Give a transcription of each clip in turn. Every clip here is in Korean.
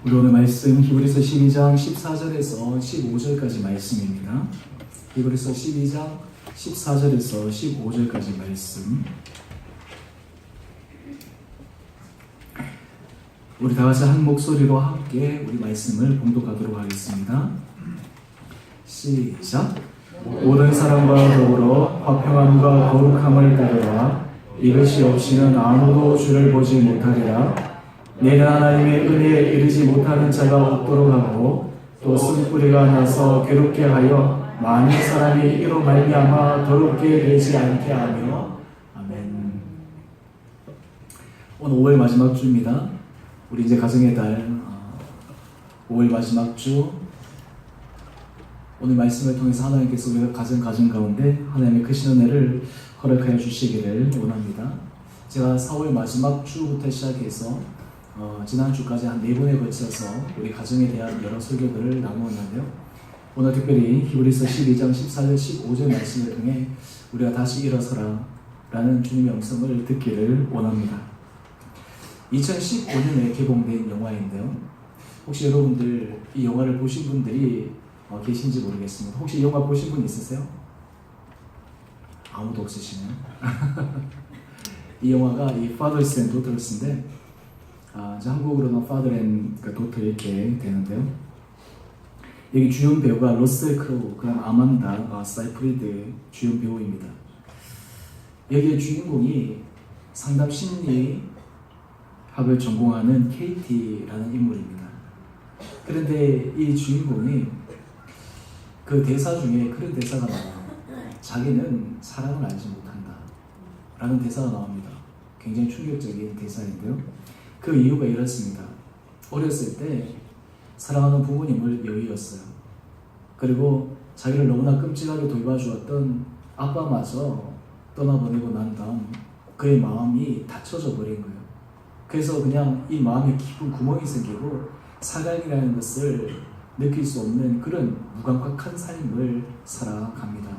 우리 오늘 말씀 히브리서 12장 14절에서 15절까지 말씀입니다. 히브리서 12장 14절에서 15절까지 말씀. 우리 다 같이 한 목소리로 함께 우리 말씀을 봉독하도록 하겠습니다. 시작. 모든 사람과 더불어 화평함과 거룩함을 따르라. 이것이 없이는 아무도 주를 보지 못하리라. 내는 하나님의 은혜에 이르지 못하는 자가 없도록 하고 또 쓴뿌리가 나서 괴롭게 하여 많은 사람이 이로 말미암아 더럽게 되지 않게 하며. 아멘. 오늘 5월 마지막 주입니다. 우리 이제 가정의 달 5월 마지막 주, 오늘 말씀을 통해서 하나님께서 우리가 가정 가운데 하나님의 크신 은혜를 허락하여 주시기를 원합니다. 제가 4월 마지막 주부터 시작해서 지난주까지 한 4번에 걸쳐서 우리 가정에 대한 여러 설교들을 나누었는데요. 오늘 특별히 히브리서 12장 14절 15절 말씀을 통해 우리가 다시 일어서라 라는 주님의 음성을 듣기를 원합니다. 2015년에 개봉된 영화인데요. 혹시 여러분들 이 영화를 보신 분들이 계신지 모르겠습니다. 혹시 이 영화 보신 분 있으세요? 아무도 없으시네요. 이 영화가 이 Fathers and Daughters인데 한국으로는 Father and Daughter 이렇게 되는데요. 여기 주연 배우가 러셀 크로우, 그다음 아만다 사이프리드 주연 배우입니다. 여기의 주인공이 상담 심리학을 전공하는 케이티라는 인물입니다. 그런데 이 주인공이 그 대사 중에 그런 대사가 나와요. 자기는 사랑을 알지 못한다 라는 대사가 나옵니다. 굉장히 충격적인 대사인데요. 그 이유가 이렇습니다. 어렸을 때 사랑하는 부모님을 여의었어요. 그리고 자기를 너무나 끔찍하게 돌봐주었던 아빠마저 떠나보내고 난 다음 그의 마음이 닫혀져 버린 거예요. 그래서 그냥 이 마음에 깊은 구멍이 생기고 사랑이라는 것을 느낄 수 없는 그런 무감각한 삶을 살아갑니다.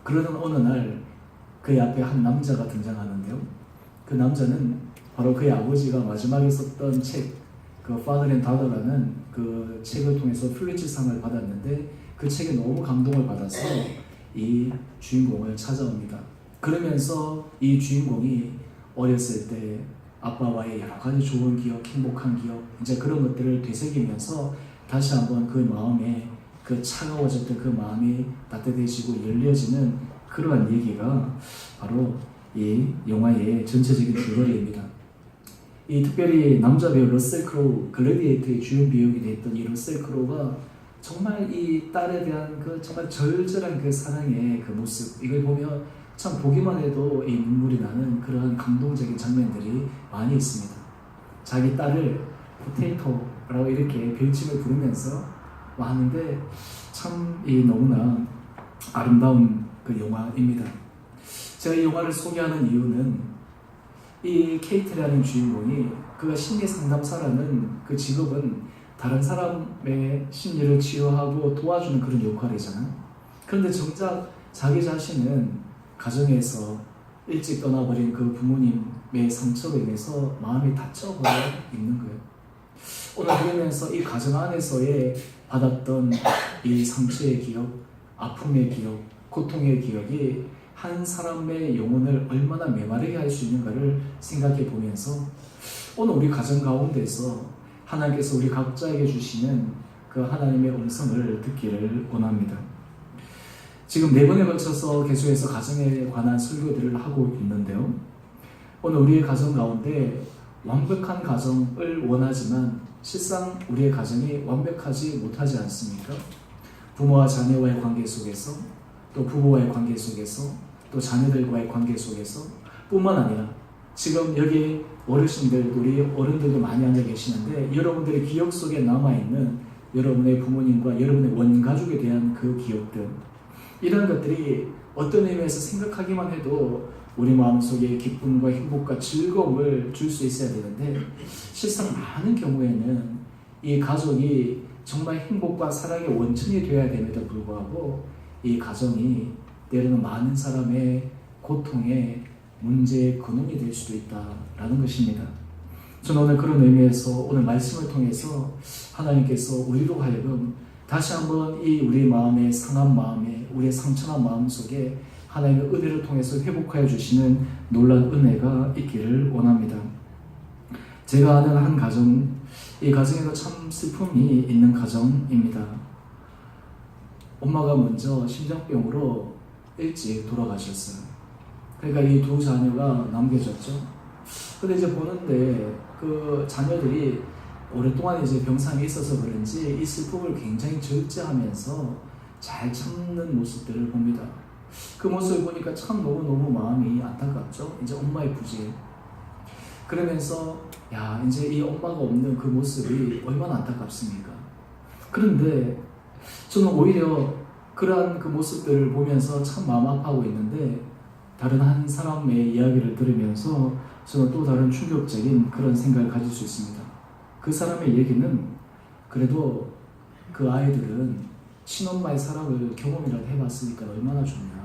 그러던 어느 날 그의 앞에 한 남자가 등장하는데요. 그 남자는 바로 그의 아버지가 마지막에 썼던 책, 그 Father and Daughter라는 그 책을 통해서 퓰리츠상을 받았는데 그 책에 너무 감동을 받아서 이 주인공을 찾아옵니다. 그러면서 이 주인공이 어렸을 때 아빠와의 여러 가지 좋은 기억, 행복한 기억, 이제 그런 것들을 되새기면서 다시 한번 그 마음에 그 차가워졌던 그 마음이 따뜻해지고 열려지는 그러한 얘기가 바로 이 영화의 전체적인 줄거리입니다. 이 특별히 남자 배우 러셀 크로우, 글래디에이터의 주연 배우가 됐던 이 러셀 크로우가 정말 이 딸에 대한 그 정말 절절한 그 사랑의 그 모습, 이걸 보면 참 보기만 해도 이 눈물이 나는 그런 감동적인 장면들이 많이 있습니다. 자기 딸을 포테이토라고 이렇게 별칭을 부르면서 하는데 참 이 너무나 아름다운 그 영화입니다. 제가 이 영화를 소개하는 이유는 이 케이트라는 주인공이 그가 심리 상담사라는 그 직업은 다른 사람의 심리를 치유하고 도와주는 그런 역할이잖아요. 그런데 정작 자기 자신은 가정에서 일찍 떠나버린 그 부모님의 상처로 인해서 마음이 닫혀버려 있는 거예요. 오늘 그러면서 이 가정 안에서의 받았던 이 상처의 기억, 아픔의 기억, 고통의 기억이 한 사람의 영혼을 얼마나 메마르게 할 수 있는가를 생각해 보면서 오늘 우리 가정 가운데서 하나님께서 우리 각자에게 주시는 그 하나님의 음성을 듣기를 원합니다. 지금 4번에 걸쳐서 계속해서 가정에 관한 설교들을 하고 있는데요. 오늘 우리의 가정 가운데 완벽한 가정을 원하지만 실상 우리의 가정이 완벽하지 못하지 않습니까? 부모와 자녀와의 관계 속에서, 또 부부와의 관계 속에서, 또 자녀들과의 관계 속에서 뿐만 아니라 지금 여기 어르신들, 우리 어른들도 많이 앉아 계시는데 여러분들의 기억 속에 남아있는 여러분의 부모님과 여러분의 원가족에 대한 그 기억들, 이런 것들이 어떤 의미에서 생각하기만 해도 우리 마음속에 기쁨과 행복과 즐거움을 줄 수 있어야 되는데 실상 많은 경우에는 이 가족이 정말 행복과 사랑의 원천이 되어야 됨에도 불구하고 이 가정이 때로는 많은 사람의 고통의 문제의 근원이 될 수도 있다라는 것입니다. 저는 오늘 그런 의미에서 오늘 말씀을 통해서 하나님께서 우리로 하여금 다시 한번 이 우리 마음의 상한 마음에 우리의 상처난 마음 속에 하나님의 은혜를 통해서 회복하여 주시는 놀라운 은혜가 있기를 원합니다. 제가 아는 한 가정, 이 가정에도 참 슬픔이 있는 가정입니다. 엄마가 먼저 심장병으로 일찍 돌아가셨어요. 그러니까 이 두 자녀가 남겨졌죠. 근데 이제 보는데 그 자녀들이 오랫동안 이제 병상에 있어서 그런지 이 슬픔을 굉장히 절제하면서 잘 참는 모습들을 봅니다. 그 모습을 보니까 참 너무너무 마음이 안타깝죠. 이제 엄마의 부재. 그러면서 야, 이제 이 엄마가 없는 그 모습이 얼마나 안타깝습니까? 그런데 저는 오히려 그러한 그 모습들을 보면서 참 마음 아파하고 있는데 다른 한 사람의 이야기를 들으면서 저는 또 다른 충격적인 그런 생각을 가질 수 있습니다. 그 사람의 얘기는 그래도 그 아이들은 친엄마의 사랑을 경험이라도 해봤으니까 얼마나 좋냐.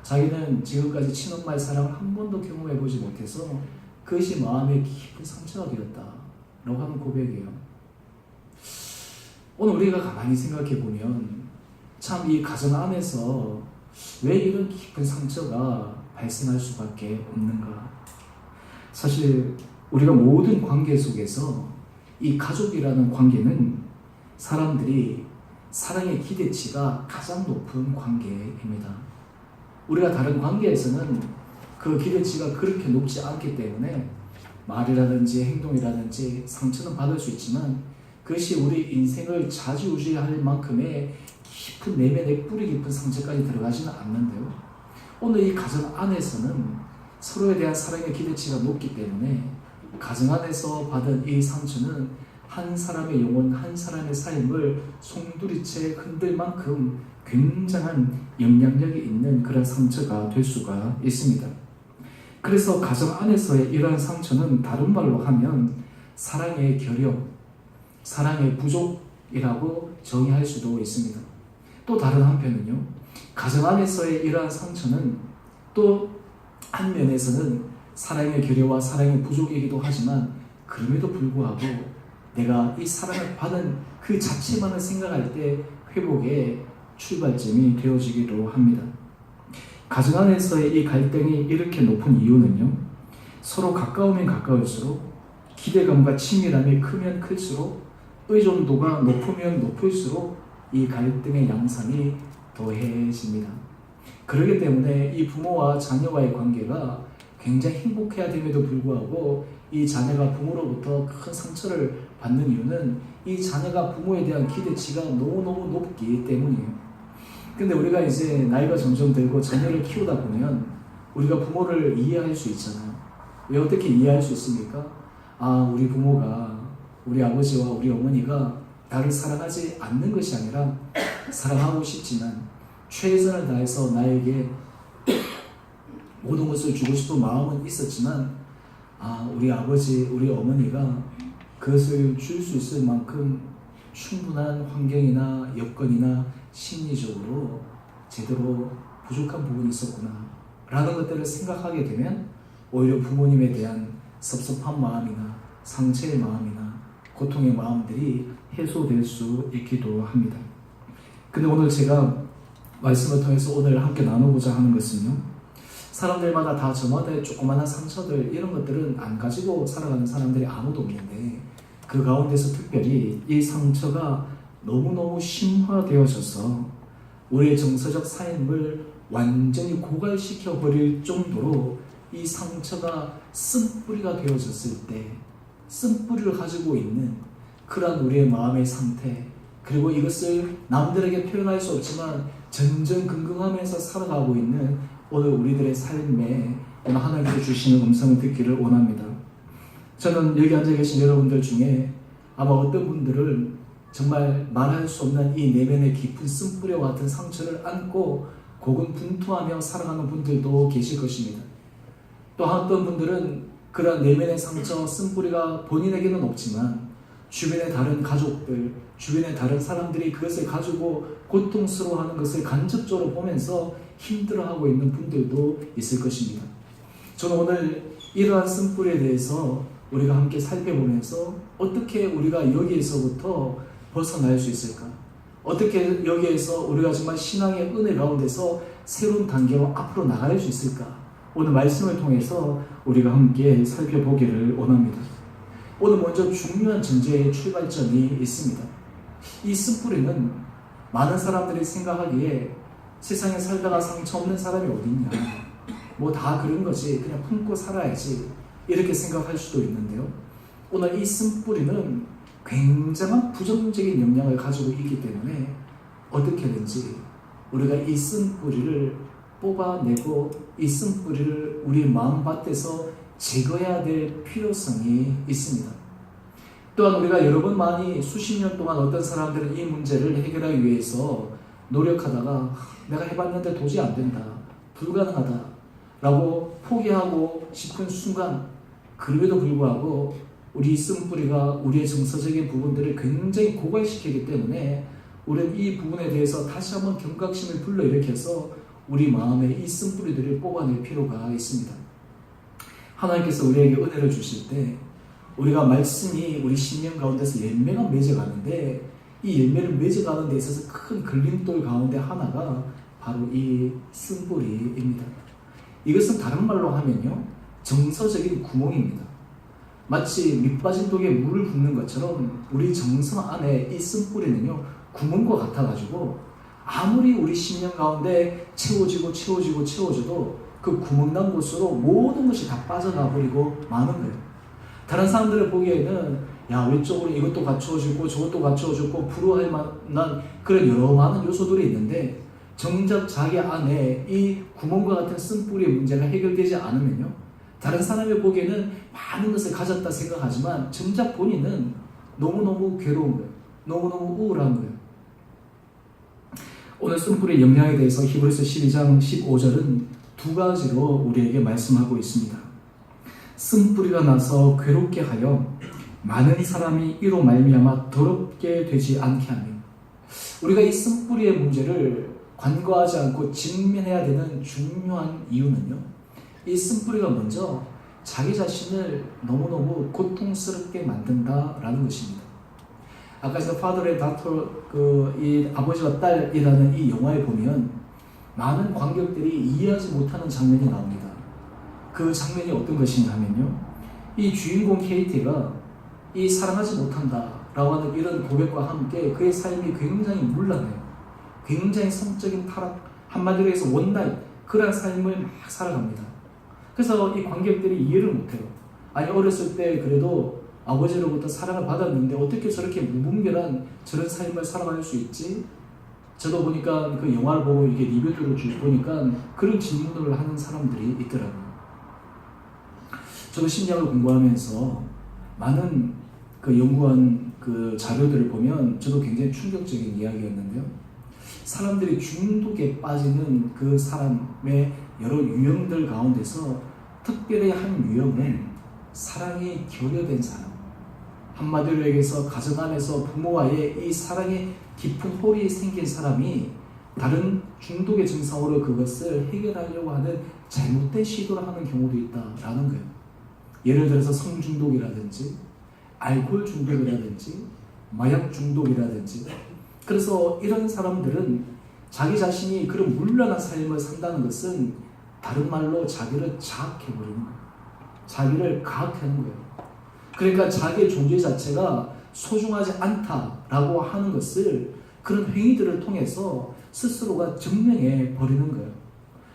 자기는 지금까지 친엄마의 사랑을 한 번도 경험해보지 못해서 그것이 마음에 깊은 상처가 되었다 라고 하는 고백이에요. 오늘 우리가 가만히 생각해보면 참 이 가정 안에서 왜 이런 깊은 상처가 발생할 수밖에 없는가. 사실 우리가 모든 관계 속에서 이 가족이라는 관계는 사람들이 사랑의 기대치가 가장 높은 관계입니다. 우리가 다른 관계에서는 그 기대치가 그렇게 높지 않기 때문에 말이라든지 행동이라든지 상처는 받을 수 있지만 그것이 우리 인생을 좌지우지할 만큼의 깊은 내면의 뿌리 깊은 상처까지 들어가지는 않는데요. 오늘 이 가정 안에서는 서로에 대한 사랑의 기대치가 높기 때문에 가정 안에서 받은 이 상처는 한 사람의 영혼, 한 사람의 삶을 송두리째 흔들 만큼 굉장한 영향력이 있는 그런 상처가 될 수가 있습니다. 그래서 가정 안에서의 이러한 상처는 다른 말로 하면 사랑의 결여, 사랑의 부족이라고 정의할 수도 있습니다. 또 다른 한편은요, 가정 안에서의 이러한 상처는 또 한 면에서는 사랑의 결여와 사랑의 부족이기도 하지만 그럼에도 불구하고 내가 이 사랑을 받은 그 자체만을 생각할 때 회복의 출발점이 되어지기도 합니다. 가정 안에서의 이 갈등이 이렇게 높은 이유는요, 서로 가까우면 가까울수록 기대감과 친밀함이 크면 클수록 의존도가 높으면 높을수록 이 갈등의 양상이 더해집니다. 그렇기 때문에 이 부모와 자녀와의 관계가 굉장히 행복해야 됨에도 불구하고 이 자녀가 부모로부터 큰 상처를 받는 이유는 이 자녀가 부모에 대한 기대치가 너무너무 높기 때문이에요. 근데 우리가 이제 나이가 점점 들고 자녀를 키우다 보면 우리가 부모를 이해할 수 있잖아요. 왜 어떻게 이해할 수 있습니까? 아, 우리 부모가, 우리 아버지와 우리 어머니가 나를 사랑하지 않는 것이 아니라 사랑하고 싶지만 최선을 다해서 나에게 모든 것을 주고 싶은 마음은 있었지만 우리 아버지, 우리 어머니가 그것을 줄 수 있을 만큼 충분한 환경이나 여건이나 심리적으로 제대로 부족한 부분이 있었구나 라는 것들을 생각하게 되면 오히려 부모님에 대한 섭섭한 마음이나 상처의 마음이나 고통의 마음들이 해소될 수 있기도 합니다. 근데 오늘 제가 말씀을 통해서 오늘 함께 나누고자 하는 것은요, 사람들마다 다 저마다의 조그마한 상처들 이런 것들은 안 가지고 살아가는 사람들이 아무도 없는데 그 가운데서 특별히 이 상처가 너무너무 심화되어져서 우리의 정서적 삶을 완전히 고갈시켜 버릴 정도로 이 상처가 쓴뿌리가 되어졌을 때 쓴뿌리를 가지고 있는 그러한 우리의 마음의 상태, 그리고 이것을 남들에게 표현할 수 없지만 전전긍긍하면서 살아가고 있는 오늘 우리들의 삶에 오늘 하나님께서 주시는 음성을 듣기를 원합니다. 저는 여기 앉아 계신 여러분들 중에 아마 어떤 분들은 정말 말할 수 없는 이 내면의 깊은 쓴뿌리와 같은 상처를 안고 고군분투하며 살아가는 분들도 계실 것입니다. 또 어떤 분들은 그런 내면의 상처, 쓴뿌리가 본인에게는 없지만 주변의 다른 가족들, 주변의 다른 사람들이 그것을 가지고 고통스러워하는 것을 간접적으로 보면서 힘들어하고 있는 분들도 있을 것입니다. 저는 오늘 이러한 쓴뿌리에 대해서 우리가 함께 살펴보면서 어떻게 우리가 여기에서부터 벗어날 수 있을까? 어떻게 여기에서 우리가 정말 신앙의 은혜 가운데서 새로운 단계로 앞으로 나갈 수 있을까? 오늘 말씀을 통해서 우리가 함께 살펴보기를 원합니다. 오늘 먼저 중요한 전제의 출발점이 있습니다. 이 쓴뿌리는 많은 사람들이 생각하기에 세상에 살다가 상처 없는 사람이 어딨냐, 뭐 다 그런 거지, 그냥 품고 살아야지, 이렇게 생각할 수도 있는데요. 오늘 이 쓴뿌리는 굉장한 부정적인 영향을 가지고 있기 때문에 어떻게든지 우리가 이 쓴뿌리를 뽑아내고 이 쓴뿌리를 우리 마음밭에서 제거해야 될 필요성이 있습니다. 또한 우리가 여러 번 많이 수십 년 동안 어떤 사람들은 이 문제를 해결하기 위해서 노력하다가 내가 해봤는데 도저히 안 된다, 불가능하다 라고 포기하고 싶은 순간, 그럼에도 불구하고 우리 쓴뿌리가 우리의 정서적인 부분들을 굉장히 고갈시키기 때문에 우리는 이 부분에 대해서 다시 한번 경각심을 불러일으켜서 우리 마음에 이 쓴뿌리들을 뽑아낼 필요가 있습니다. 하나님께서 우리에게 은혜를 주실 때 우리가 말씀이 우리 심령 가운데서 열매가 맺어가는데, 이 열매를 맺어가는 데 있어서 큰 걸림돌 가운데 하나가 바로 이 쓴뿌리입니다. 이것은 다른 말로 하면요, 정서적인 구멍입니다. 마치 밑빠진 독에 물을 붓는 것처럼 우리 정서 안에 이 쓴뿌리는요, 구멍과 같아가지고 아무리 우리 심령 가운데 채워져도 그 구멍난 곳으로 모든 것이 다 빠져나 버리고 마는 거예요. 다른 사람들을 보기에는 야, 외적으로 이것도 갖추어지고 저것도 갖추어졌고 부러워할 만한 그런 여러 많은 요소들이 있는데, 정작 자기 안에 이 구멍과 같은 쓴뿌리의 문제가 해결되지 않으면요, 다른 사람이 보기에는 많은 것을 가졌다 생각하지만 정작 본인은 너무너무 괴로운 거예요. 너무너무 우울한 거예요. 오늘 쓴뿌리의 영향에 대해서 히브리서 12장 15절은 두 가지로 우리에게 말씀하고 있습니다. 쓴뿌리가 나서 괴롭게 하여 많은 사람이 이로 말미암아 더럽게 되지 않게 하며, 우리가 이 쓴뿌리의 문제를 관과하지 않고 직면해야 되는 중요한 이유는요, 이 쓴뿌리가 먼저 자기 자신을 너무너무 고통스럽게 만든다라는 것입니다. 아까 저 파더의 다터, 이 아버지와 딸이라는 이 영화에 보면 많은 관객들이 이해하지 못하는 장면이 나옵니다. 그 장면이 어떤 것이냐 하면요, 이 주인공 케이티가 이 사랑하지 못한다 라고 하는 이런 고백과 함께 그의 삶이 굉장히 문란해요. 굉장히 성적인 타락, 한마디로 해서 원나잇, 그런 삶을 막 살아갑니다. 그래서 이 관객들이 이해를 못해요. 아니, 어렸을 때 그래도 아버지로부터 사랑을 받았는데 어떻게 저렇게 무분별한 저런 삶을 살아갈 수 있지? 저도 보니까 그 영화를 보고 이게 리뷰들을 보니까 그런 질문을 하는 사람들이 있더라고요. 저도 심리학을 공부하면서 많은 그 연구한 그 자료들을 보면 저도 굉장히 충격적인 이야기였는데요. 사람들이 중독에 빠지는 그 사람의 여러 유형들 가운데서 특별히 한 유형은 사랑이 결여된 사람, 한마디로 얘기해서 가정 안에서 부모와의 이 사랑의 깊은 홀이 생긴 사람이 다른 중독의 증상으로 그것을 해결하려고 하는 잘못된 시도를 하는 경우도 있다라는 거예요. 예를 들어서 성중독이라든지 알코올 중독이라든지 마약 중독이라든지. 그래서 이런 사람들은 자기 자신이 그런 문란한 삶을 산다는 것은 다른 말로 자기를 자학해버리는 거예요. 자기를 가학하는 거예요. 그러니까 자기의 존재 자체가 소중하지 않다라고 하는 것을 그런 행위들을 통해서 스스로가 증명해 버리는 거예요.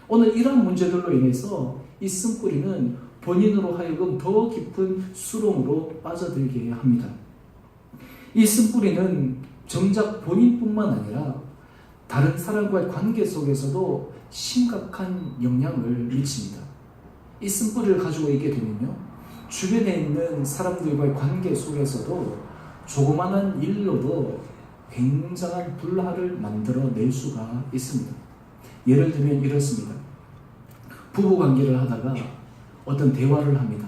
오늘 이런 문제들로 인해서 이 쓴뿌리는 본인으로 하여금 더 깊은 수렁으로 빠져들게 합니다. 이 쓴뿌리는 정작 본인뿐만 아니라 다른 사람과의 관계 속에서도 심각한 영향을 미칩니다. 이 쓴뿌리를 가지고 있게 되면요, 주변에 있는 사람들과의 관계 속에서도 조그마한 일로도 굉장한 불화를 만들어낼 수가 있습니다. 예를 들면 이렇습니다. 부부관계를 하다가 어떤 대화를 합니다.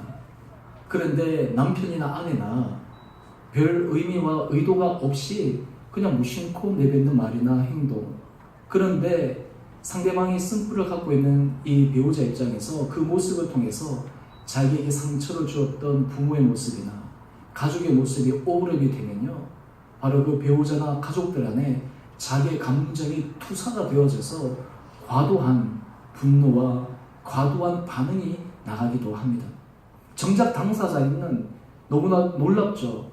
그런데 남편이나 아내나 별 의미와 의도가 없이 그냥 무심코 내뱉는 말이나 행동, 그런데 상대방이 쓴뿌리를 갖고 있는 이 배우자 입장에서 그 모습을 통해서 자기에게 상처를 주었던 부모의 모습이나 가족의 모습이 오버랩이 되면요, 바로 그 배우자나 가족들 안에 자기의 감정이 투사가 되어져서 과도한 분노와 과도한 반응이 나가기도 합니다. 정작 당사자는 너무나 놀랍죠.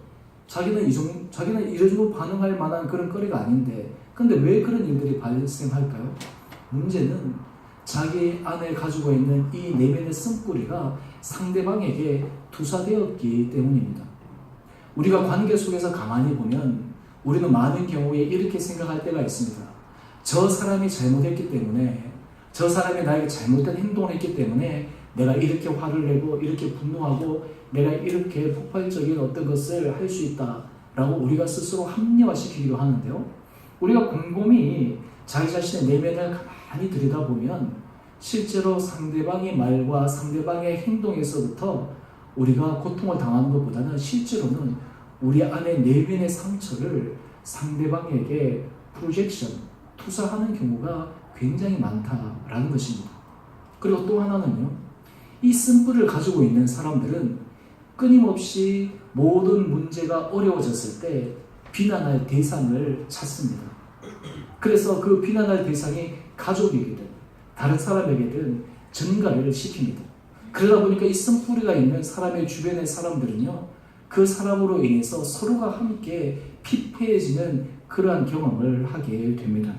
자기는 이런 식으로 반응할 만한 그런 거리가 아닌데, 근데 왜 그런 일들이 발생할까요? 문제는 자기 안에 가지고 있는 이 내면의 쓴뿌리가 상대방에게 투사되었기 때문입니다. 우리가 관계 속에서 가만히 보면 우리는 많은 경우에 이렇게 생각할 때가 있습니다. 저 사람이 잘못했기 때문에, 저 사람이 나에게 잘못된 행동을 했기 때문에 내가 이렇게 화를 내고 이렇게 분노하고 내가 이렇게 폭발적인 어떤 것을 할 수 있다라고 우리가 스스로 합리화시키기도 하는데요. 우리가 곰곰이 자기 자신의 내면을 가만히 들여다보면 실제로 상대방의 말과 상대방의 행동에서부터 우리가 고통을 당하는 것보다는 실제로는 우리 안에 내면의 상처를 상대방에게 프로젝션, 투사하는 경우가 굉장히 많다라는 것입니다. 그리고 또 하나는요, 이 쓴뿌리를 가지고 있는 사람들은 끊임없이 모든 문제가 어려워졌을 때 비난할 대상을 찾습니다. 그래서 그 비난할 대상이 가족이거든, 다른 사람에게든 전가를 시킵니다. 그러다 보니까 이 쓴뿌리가 있는 사람의 주변의 사람들은요, 그 사람으로 인해서 서로가 함께 피폐해지는 그러한 경험을 하게 됩니다.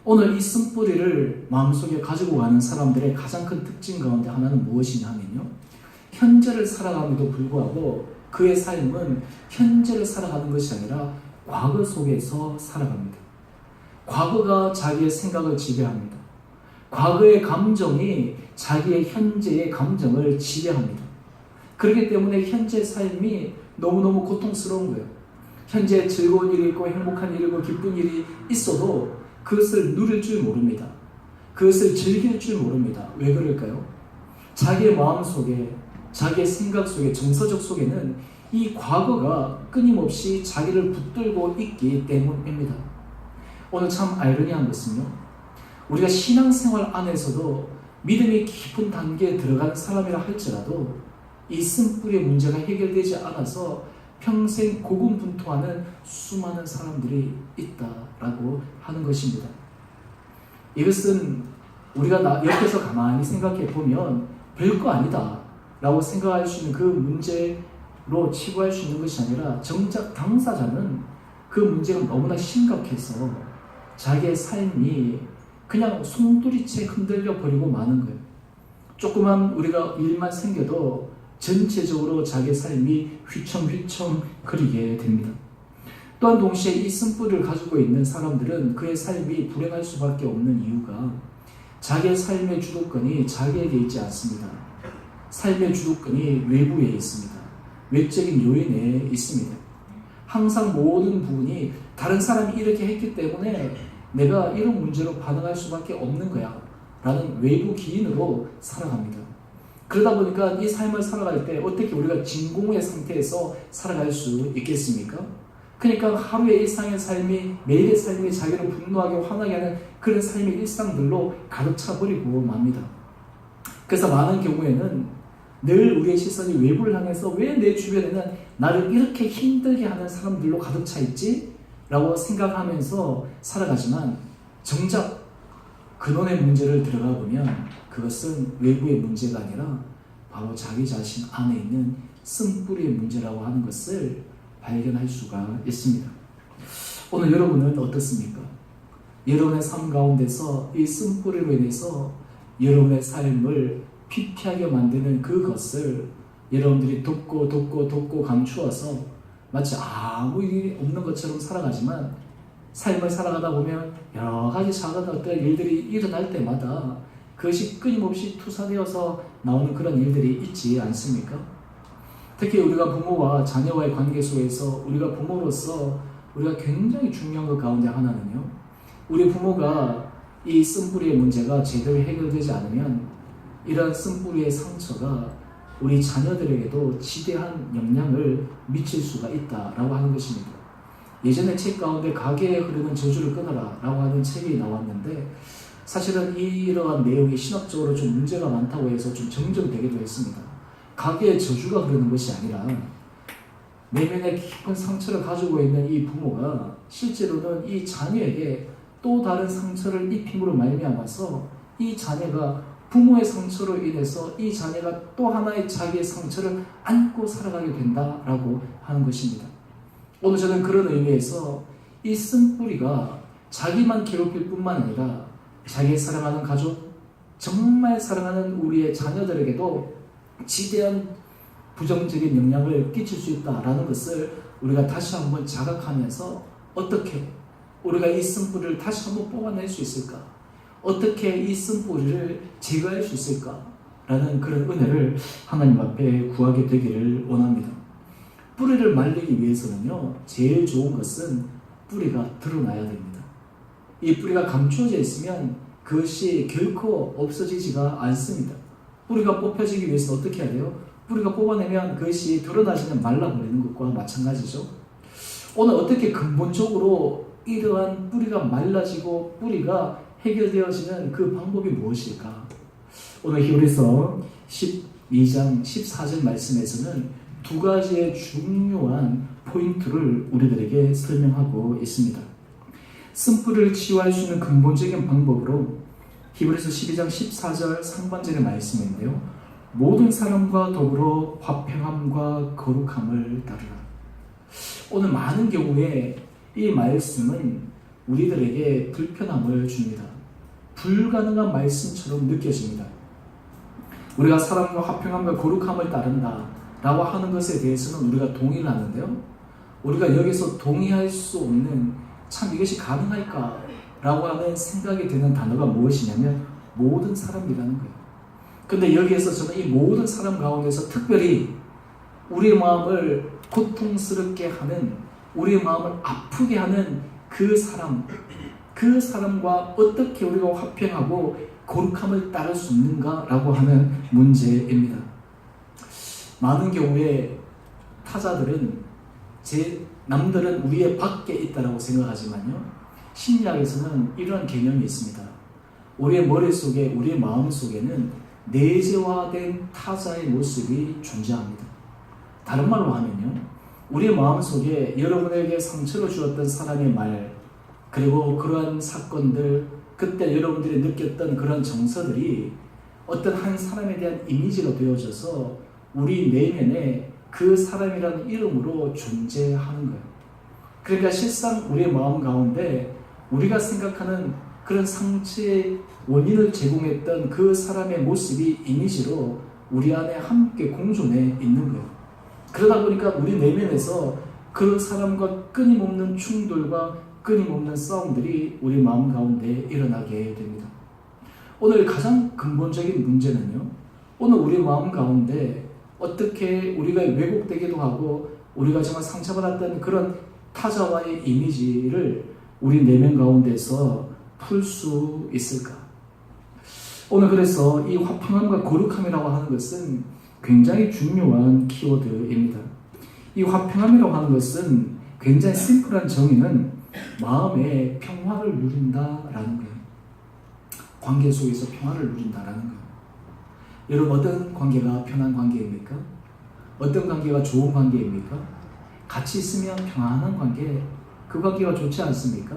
오늘 이 쓴뿌리를 마음속에 가지고 가는 사람들의 가장 큰 특징 가운데 하나는 무엇이냐 하면요, 현재를 살아감에도 불구하고 그의 삶은 현재를 살아가는 것이 아니라 과거 속에서 살아갑니다. 과거가 자기의 생각을 지배합니다. 과거의 감정이 자기의 현재의 감정을 지배합니다. 그렇기 때문에 현재 삶이 너무너무 고통스러운 거예요. 현재 즐거운 일이 있고 행복한 일이 있고 기쁜 일이 있어도 그것을 누릴 줄 모릅니다. 그것을 즐길 줄 모릅니다. 왜 그럴까요? 자기의 마음 속에, 자기의 생각 속에, 정서적 속에는 이 과거가 끊임없이 자기를 붙들고 있기 때문입니다. 오늘 참 아이러니한 것은요, 우리가 신앙생활 안에서도 믿음이 깊은 단계에 들어가는 사람이라 할지라도 이 쓴뿌리의 문제가 해결되지 않아서 평생 고군분투하는 수많은 사람들이 있다라고 하는 것입니다. 이것은 우리가 옆에서 가만히 생각해 보면 별거 아니다 라고 생각할 수 있는 그 문제로 치부할 수 있는 것이 아니라 정작 당사자는 그 문제가 너무나 심각해서 자기의 삶이 그냥 송두리째 흔들려 버리고 마는 거예요. 조그만 우리가 일만 생겨도 전체적으로 자기의 삶이 휘청휘청 거리게 됩니다. 또한 동시에 이 쓴뿌리를 가지고 있는 사람들은 그의 삶이 불행할 수밖에 없는 이유가 자기의 삶의 주도권이 자기에게 있지 않습니다. 삶의 주도권이 외부에 있습니다. 외적인 요인에 있습니다. 항상 모든 부분이 다른 사람이 이렇게 했기 때문에 내가 이런 문제로 반응할 수밖에 없는 거야 라는 외부 기인으로 살아갑니다. 그러다 보니까 이 삶을 살아갈 때 어떻게 우리가 진공의 상태에서 살아갈 수 있겠습니까? 그러니까 하루의 일상의 삶이, 매일의 삶이 자기를 분노하게 화나게 하는 그런 삶의 일상들로 가득 차버리고 맙니다. 그래서 많은 경우에는 늘 우리의 시선이 외부를 향해서 왜 내 주변에는 나를 이렇게 힘들게 하는 사람들로 가득 차 있지? 라고 생각하면서 살아가지만 정작 근원의 문제를 들어가 보면 그것은 외부의 문제가 아니라 바로 자기 자신 안에 있는 쓴뿌리의 문제라고 하는 것을 발견할 수가 있습니다. 오늘 여러분은 어떻습니까? 여러분의 삶 가운데서 이 쓴뿌리로 인해서 여러분의 삶을 피폐하게 만드는 그것을 여러분들이 돕고 감추어서 마치 아무 일이 없는 것처럼 살아가지만 삶을 살아가다 보면 여러 가지 작은 어떤 일들이 일어날 때마다 그것이 끊임없이 투사되어서 나오는 그런 일들이 있지 않습니까? 특히 우리가 부모와 자녀와의 관계 속에서 우리가 부모로서 우리가 굉장히 중요한 것 가운데 하나는요, 우리 부모가 이 쓴뿌리의 문제가 제대로 해결되지 않으면 이런 쓴뿌리의 상처가 우리 자녀들에게도 지대한 영향을 미칠 수가 있다라고 하는 것입니다. 예전에 책 가운데 가게에 흐르는 저주를 끊어라 라고 하는 책이 나왔는데 사실은 이러한 내용이 신학적으로 좀 문제가 많다고 해서 좀 정정되기도 했습니다. 가계의 저주가 그러는 것이 아니라 내면에 깊은 상처를 가지고 있는 이 부모가 실제로는 이 자녀에게 또 다른 상처를 입힘으로 말미암아서 이 자녀가 부모의 상처로 인해서 이 자녀가 또 하나의 자기의 상처를 안고 살아가게 된다라고 하는 것입니다. 오늘 저는 그런 의미에서 이 쓴뿌리가 자기만 괴롭힐 뿐만 아니라 자기 사랑하는 가족, 정말 사랑하는 우리의 자녀들에게도 지대한 부정적인 영향을 끼칠 수 있다라는 것을 우리가 다시 한번 자각하면서 어떻게 우리가 이 쓴뿌리를 다시 한번 뽑아낼 수 있을까? 어떻게 이 쓴뿌리를 제거할 수 있을까? 라는 그런 은혜를 하나님 앞에 구하게 되기를 원합니다. 뿌리를 말리기 위해서는요, 제일 좋은 것은 뿌리가 드러나야 됩니다. 이 뿌리가 감추어져 있으면 그것이 결코 없어지지가 않습니다. 뿌리가 뽑혀지기 위해서 어떻게 해야 돼요? 뿌리가 뽑아내면 그것이 드러나지는 말라버리는 것과 마찬가지죠. 오늘 어떻게 근본적으로 이러한 뿌리가 말라지고 뿌리가 해결되어지는 그 방법이 무엇일까? 오늘 히브리서 12장 14절 말씀에서는 두 가지의 중요한 포인트를 우리들에게 설명하고 있습니다. 쓴뿌리를 치유할 수 있는 근본적인 방법으로 히브리서 12장 14절 상반절의 말씀인데요. 모든 사람과 더불어 화평함과 거룩함을 따르라. 오늘 많은 경우에 이 말씀은 우리들에게 불편함을 줍니다. 불가능한 말씀처럼 느껴집니다. 우리가 사람과 화평함과 거룩함을 따른다 라고 하는 것에 대해서는 우리가 동의를 하는데요. 우리가 여기서 동의할 수 없는 참 이것이 가능할까 라고 하는 생각이 드는 단어가 무엇이냐면 모든 사람이라는 거예요. 근데 여기에서 저는 이 모든 사람 가운데서 특별히 우리의 마음을 고통스럽게 하는, 우리의 마음을 아프게 하는 그 사람과 어떻게 우리가 화평하고 거룩함을 따를 수 있는가라고 하는 문제입니다. 많은 경우에 타자들은 남들은 우리의 밖에 있다고 생각하지만요, 심리학에서는 이런 개념이 있습니다. 우리의 머릿속에, 우리의 마음속에는 내재화된 타자의 모습이 존재합니다. 다른 말로 하면요, 우리의 마음속에 여러분에게 상처를 주었던 사람의 말, 그리고 그러한 사건들, 그때 여러분들이 느꼈던 그런 정서들이 어떤 한 사람에 대한 이미지가 되어져서 우리 내면에 그 사람이라는 이름으로 존재하는 거예요. 그러니까 실상 우리의 마음 가운데 우리가 생각하는 그런 상처의 원인을 제공했던 그 사람의 모습이 이미지로 우리 안에 함께 공존해 있는 거예요. 그러다 보니까 우리 내면에서 그 사람과 끊임없는 충돌과 끊임없는 싸움들이 우리 마음 가운데 일어나게 됩니다. 오늘 가장 근본적인 문제는요, 오늘 우리 마음 가운데 어떻게 우리가 왜곡되기도 하고 우리가 정말 상처받았던 그런 타자와의 이미지를 우리 내면 가운데서 풀 수 있을까? 오늘 그래서 이 화평함과 거룩함이라고 하는 것은 굉장히 중요한 키워드입니다. 이 화평함이라고 하는 것은 굉장히 심플한 정의는 마음의 평화를 누린다라는 거예요. 관계 속에서 평화를 누린다라는 거예요. 여러분, 어떤 관계가 편한 관계입니까? 어떤 관계가 좋은 관계입니까? 같이 있으면 평안한 관계, 그 관계가 좋지 않습니까?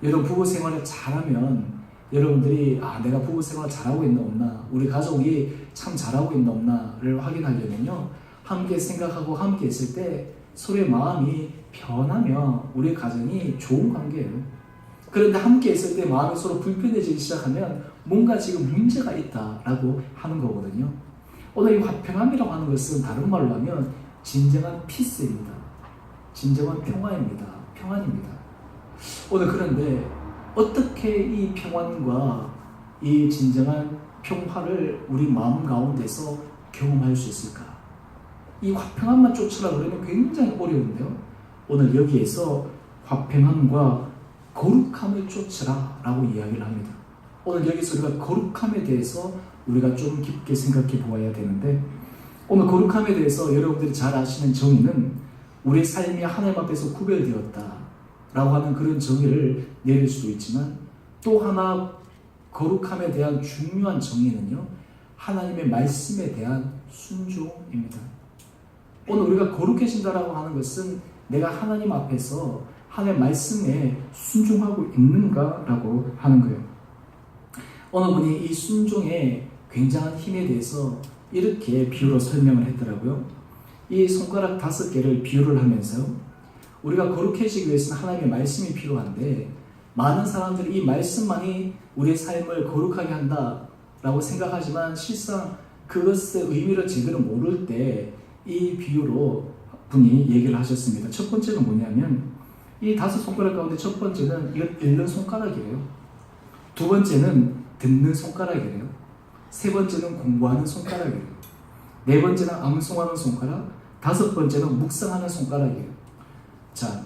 여러분, 부부 생활을 잘하면 여러분들이 내가 부부 생활 잘하고 있나 없나, 우리 가족이 참 잘하고 있나 없나를 확인하려면요, 함께 생각하고 함께 있을 때 서로의 마음이 변하면 우리 가정이 좋은 관계예요. 그런데 함께 있을 때 마음이 서로 불편해지기 시작하면 뭔가 지금 문제가 있다라고 하는 거거든요. 오늘 이 화평함이라고 하는 것은 다른 말로 하면 진정한 피스입니다. 진정한 평화입니다. 평안입니다. 오늘 그런데 어떻게 이 평안과 이 진정한 평화를 우리 마음 가운데서 경험할 수 있을까? 이 화평함만 쫓으라 그러면 굉장히 어려운데요. 오늘 여기에서 화평함과 거룩함을 쫓으라 라고 이야기를 합니다. 오늘 여기서 우리가 거룩함에 대해서 우리가 좀 깊게 생각해 보아야 되는데, 오늘 거룩함에 대해서 여러분들이 잘 아시는 정의는 우리 삶이 하나님 앞에서 구별되었다 라고 하는 그런 정의를 내릴 수도 있지만, 또 하나 거룩함에 대한 중요한 정의는요, 하나님의 말씀에 대한 순종입니다. 오늘 우리가 거룩해진다라고 하는 것은 내가 하나님 앞에서 하나님의 말씀에 순종하고 있는가라고 하는 거예요. 어느 분이 이 순종의 굉장한 힘에 대해서 이렇게 비유로 설명을 했더라고요. 이 손가락 5개를 비유를 하면서 우리가 거룩해지기 위해서는 하나님의 말씀이 필요한데, 많은 사람들이 이 말씀만이 우리의 삶을 거룩하게 한다라고 생각하지만 실상 그것의 의미를 제대로 모를 때 이 비유로 분이 얘기를 하셨습니다. 첫 번째가 뭐냐면, 이 5손가락 가운데 첫 번째는 이건 읽는 손가락이래요. 두 번째는 듣는 손가락이래요. 세 번째는 공부하는 손가락이래요. 네 번째는 암송하는 손가락, 5번째는 묵상하는 손가락이에요. 자,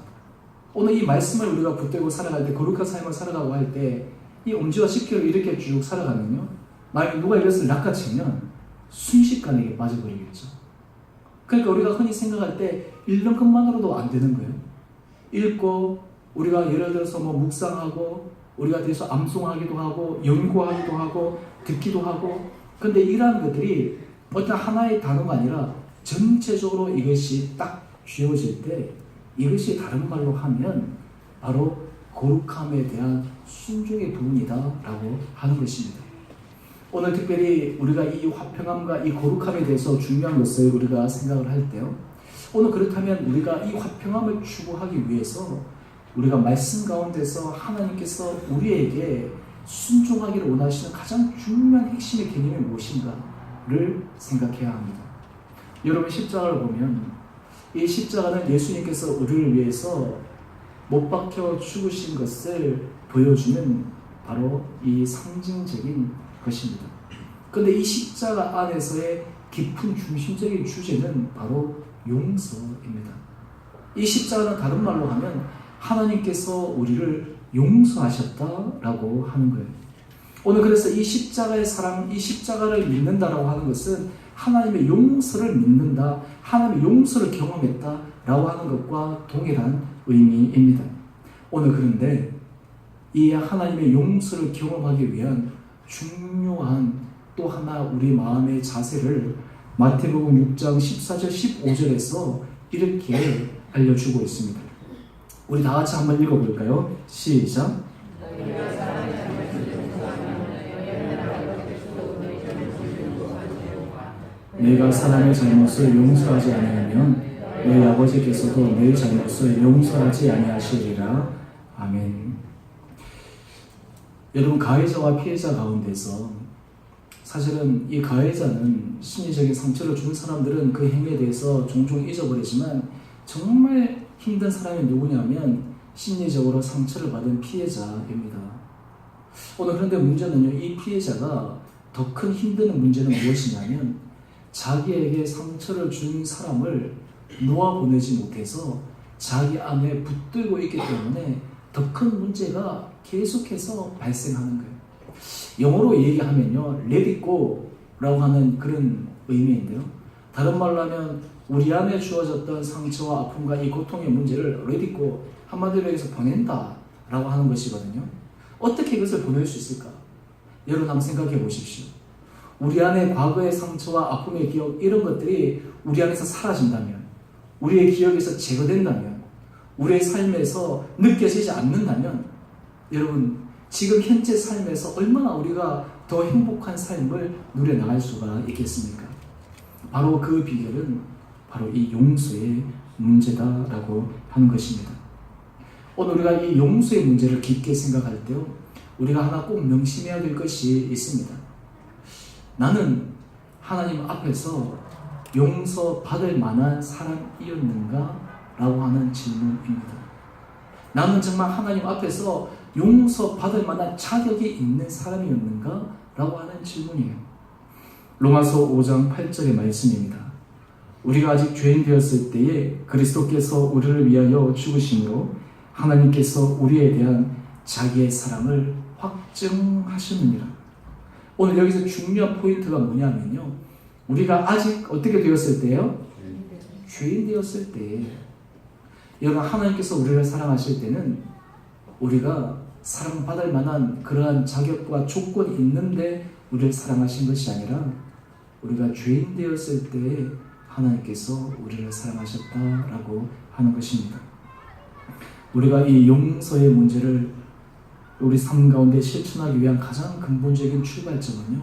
오늘 이 말씀을 우리가 붙들고 살아갈 때, 거룩한 삶을 살아가고 할 때 이 엄지와 10개를 이렇게 쭉 살아가면요, 만약에 누가 이것을 낚아채면 순식간에 이게 빠져버리겠죠. 그러니까 우리가 흔히 생각할 때 읽는 것만으로도 안 되는 거예요. 읽고 우리가 예를 들어서 뭐 묵상하고 우리가 대해서 암송하기도 하고 연구하기도 하고 듣기도 하고, 근데 이러한 것들이 어떤 하나의 단어가 아니라 전체적으로 이것이 딱 쥐어질 때 이것이 다른 말로 하면 바로 거룩함에 대한 순종의 부분이다 라고 하는 것입니다. 오늘 특별히 우리가 이 화평함과 이 거룩함에 대해서 중요한 것을 우리가 생각을 할 때요, 오늘 그렇다면 우리가 이 화평함을 추구하기 위해서 우리가 말씀 가운데서 하나님께서 우리에게 순종하기를 원하시는 가장 중요한 핵심의 개념이 무엇인가를 생각해야 합니다. 여러분, 십자가를 보면 이 십자가는 예수님께서 우리를 위해서 못 박혀 죽으신 것을 보여주는 바로 이 상징적인 것입니다. 그런데 이 십자가 안에서의 깊은 중심적인 주제는 바로 용서입니다. 이 십자가는 다른 말로 하면 하나님께서 우리를 용서하셨다라고 하는 거예요. 오늘 그래서 이 십자가의 사랑, 이 십자가를 믿는다라고 하는 것은 하나님의 용서를 믿는다, 하나님의 용서를 경험했다라고 하는 것과 동일한 의미입니다. 오늘 그런데 이 하나님의 용서를 경험하기 위한 중요한 또 하나 우리 마음의 자세를 마태복음 6장 14절 15절에서 이렇게 알려주고 있습니다. 우리 다 같이 한번 읽어볼까요? 시작. 내가 사람의 잘못을 용서하지 않으면 너희 아버지께서도 내 잘못을 용서하지 아니하시리라. 아멘. 여러분, 가해자와 피해자 가운데서 사실은 이 가해자는 심리적인 상처를 준 사람들은 그 행위에 대해서 종종 잊어버리지만, 정말 힘든 사람이 누구냐면 심리적으로 상처를 받은 피해자입니다. 오늘 그런데 문제는요, 이 피해자가 더 큰 힘든 문제는 무엇이냐면 자기에게 상처를 준 사람을 놓아보내지 못해서 자기 안에 붙들고 있기 때문에 더 큰 문제가 계속해서 발생하는 거예요. 영어로 얘기하면요, let it go 라고 하는 그런 의미인데요, 다른 말로 하면 우리 안에 주어졌던 상처와 아픔과 이 고통의 문제를 let it go, 한마디로 해서 보낸다 라고 하는 것이거든요. 어떻게 이것을 보낼 수 있을까? 여러분 한번 생각해 보십시오. 우리 안에 과거의 상처와 아픔의 기억, 이런 것들이 우리 안에서 사라진다면, 우리의 기억에서 제거된다면, 우리의 삶에서 느껴지지 않는다면, 여러분 지금 현재 삶에서 얼마나 우리가 더 행복한 삶을 누려나갈 수가 있겠습니까? 바로 그 비결은 바로 이 용서의 문제다라고 하는 것입니다. 오늘 우리가 이 용서의 문제를 깊게 생각할 때요, 우리가 하나 꼭 명심해야 될 것이 있습니다. 나는 하나님 앞에서 용서받을 만한 사람이었는가? 라고 하는 질문입니다. 나는 정말 하나님 앞에서 용서받을 만한 자격이 있는 사람이었는가? 라고 하는 질문이에요. 로마서 5장 8절의 말씀입니다. 우리가 아직 죄인 되었을 때에 그리스도께서 우리를 위하여 죽으심으로 하나님께서 우리에 대한 자기의 사랑을 확증하시느니라. 오늘 여기서 중요한 포인트가 뭐냐면요, 우리가 아직 어떻게 되었을 때요? 죄인 되었을 때, 여러분 하나님께서 우리를 사랑하실 때는 우리가 사랑받을 만한 그러한 자격과 조건이 있는데 우리를 사랑하신 것이 아니라 우리가 죄인 되었을 때에 하나님께서 우리를 사랑하셨다라고 하는 것입니다. 우리가 이 용서의 문제를 우리 삶 가운데 실천하기 위한 가장 근본적인 출발점은요,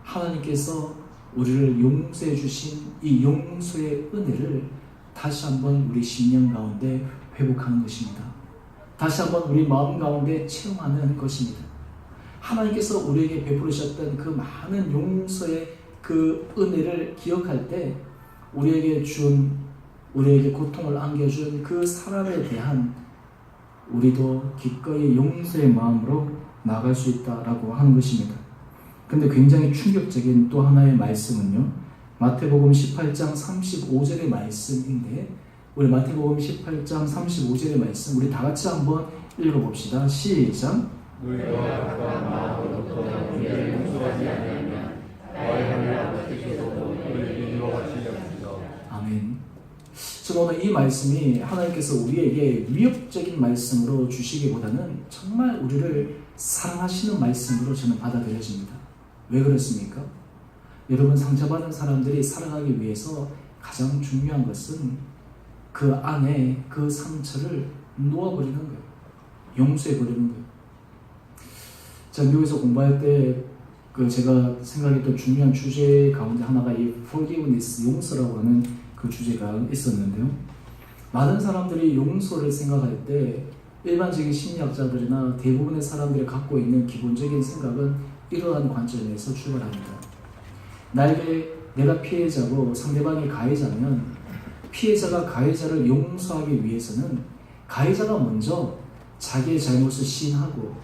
하나님께서 우리를 용서해 주신 이 용서의 은혜를 다시 한번 우리 심령 가운데 회복하는 것입니다. 다시 한번 우리 마음 가운데 체험하는 것입니다. 하나님께서 우리에게 베풀으셨던 그 많은 용서의 그 은혜를 기억할 때 우리에게 고통을 안겨준 그 사람에 대한 우리도 기꺼이 용서의 마음으로 나아갈 수 있다라고 하는 것입니다. 근데 굉장히 충격적인 또 하나의 말씀은요, 마태복음 18장 35절의 말씀인데, 우리 마태복음 18장 35절의 말씀 우리 다 같이 한번 읽어봅시다. 시작. 너희가 악한 마음으로부터 너희를 용서하지 않으면 너희 하늘 아버지께서도 너희를 이루어가시리라. 아멘. 저는 오늘 이 말씀이 하나님께서 우리에게 위협적인 말씀으로 주시기보다는 정말 우리를 사랑하시는 말씀으로 저는 받아들여집니다. 왜 그렇습니까? 여러분, 상처받은 사람들이 살아가기 위해서 가장 중요한 것은 그 안에 그 상처를 놓아버리는 거예요. 용서해버리는 거예요. 제가 미국에서 공부할 때 제가 생각했던 중요한 주제 가운데 하나가 이 forgiveness, 용서라고 하는 그 주제가 있었는데요. 많은 사람들이 용서를 생각할 때 일반적인 심리학자들이나 대부분의 사람들이 갖고 있는 기본적인 생각은 이러한 관점에서 출발합니다. 내가 피해자고 상대방이 가해자면 피해자가 가해자를 용서하기 위해서는 가해자가 먼저 자기의 잘못을 시인하고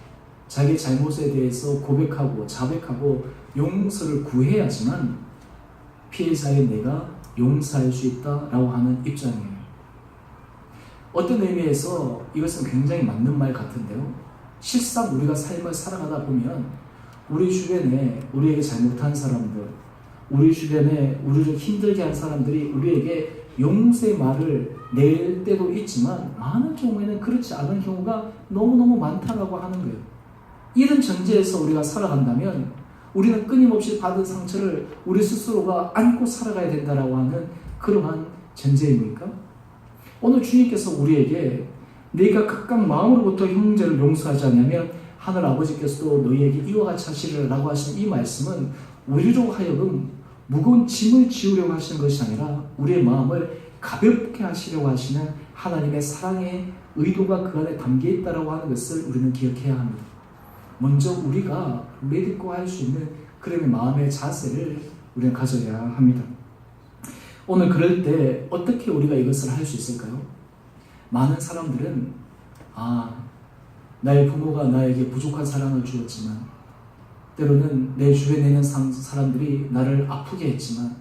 자기의 잘못에 대해서 고백하고 자백하고 용서를 구해야지만 피해자의 내가 용서할 수 있다라고 하는 입장이에요. 어떤 의미에서 이것은 굉장히 맞는 말 같은데요. 실상 우리가 삶을 살아가다 보면 우리 주변에 우리에게 잘못한 사람들, 우리 주변에 우리를 힘들게 한 사람들이 우리에게 용서의 말을 낼 때도 있지만 많은 경우에는 그렇지 않은 경우가 너무너무 많다라고 하는 거예요. 이런 전제에서 우리가 살아간다면 우리는 끊임없이 받은 상처를 우리 스스로가 안고 살아가야 된다라고 하는 그러한 전제입니까? 오늘 주님께서 우리에게 네가 각각 마음으로부터 형제를 용서하지 않으면 하늘 아버지께서도 너희에게 이와 같이 하시리라고 하신 이 말씀은 우리로 하여금 무거운 짐을 지우려고 하시는 것이 아니라 우리의 마음을 가볍게 하시려고 하시는 하나님의 사랑의 의도가 그 안에 담겨 있다라고 하는 것을 우리는 기억해야 합니다. 먼저 우리가 믿고 할 수 있는 그런 마음의 자세를 우리는 가져야 합니다. 오늘 그럴 때 어떻게 우리가 이것을 할 수 있을까요? 많은 사람들은 나의 부모가 나에게 부족한 사랑을 주었지만 때로는 내 주변에 있는 사람들이 나를 아프게 했지만